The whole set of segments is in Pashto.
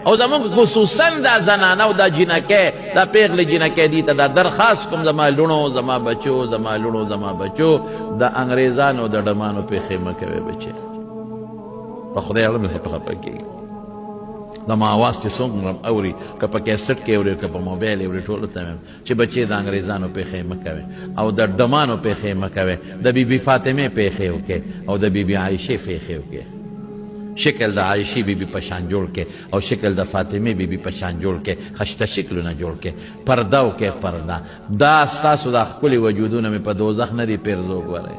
او زمونږ خصوصا دا زنانه او دا جینکې دا پیغلې جینکې دي ته دا درخواست کوم زما لونو زما بچو زما لونو زما بچو د انګریزانو د ډمانو پېښې مه کوئ بچې په خدای اړه مې خفه کېږي زما اواز چې څومره اوري که په کیسټ کې اوري که په موبایل اوري ټولو ته وایم چې بچې د انګریزانو پېښې مه کوئ او د ډمانو پېښې مه کوئ د بیبي فاطمې پېښې وکړئ او د بیبي عایشې پېښې وکړئ شکل د عایشې بیبي په شان جوړ کې او شکل د فاطمې بیبي په شان جوړ کې خشته شکلونه جوړ کې پرده وکړئ پرده دا ستاسو دا ښکلي وجودونه مې په دوزخ نه دي پیرزو ګورئ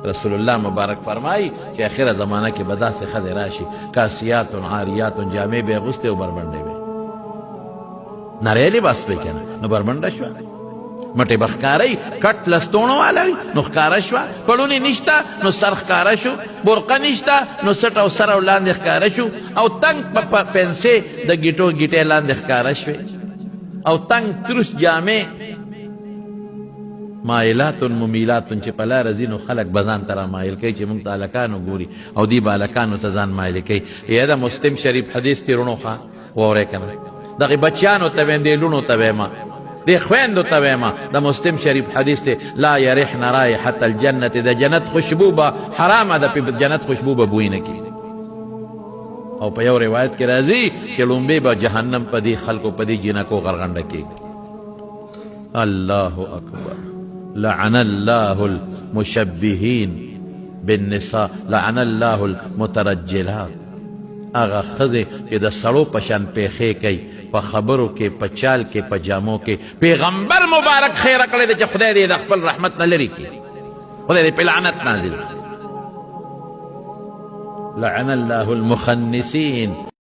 رسول الله مبارک فرمایي چې آخره زمانه کې به داسې ښځې راشي کاسیات عاریات جامې به یې اغوستې او بربنډې به نری لباس به که نه نو بربنډه شوه مټې به ښکارئ کټ لستوڼو والا وي نو ښکاره شوه پړونې نشته نو سر ښکاره شو برقه نشته نو سټ او سر او لاندې ښکاره شو او تنګ په پنسې د ګیټو ګیټې لاندې ښکاره شوې او تنګ تروس جامې مایلات ممیلات چې په لاره ځي نو خلک به ځان ته رامایل کوي چې موږ ته هلکانو ګوري او دی به هلکانو ته ځان مایل کوي یا د مسلم شریف حدیث دی رونو ښه واورئ که نه دغې بچیانو ته ویم دې لونو ته ویمه دې خویندو ته ویمه د مسلم شریف حدیث دی لا یرحن رایحة الجنت د جنت خوشبو به حرامه ده په جنت خوشبو به بوی نه کړي او په یو روایت کې راځي چې لومبې به جهنم په دې خلکو په دې جنکو غرغنډه کېږي الله اکبر لعن الله المشبهين بالنساء لعن الله المترجلات اغا خزه چې د سړو په شان پیښې کوي په خبرو کې په چال کې په جامو کې پیغمبر مبارک خیره کړی دی چې خدای دې د خپل رحمت نه لرې کړي خدای دې په لعنت نازل لعن الله المخنثين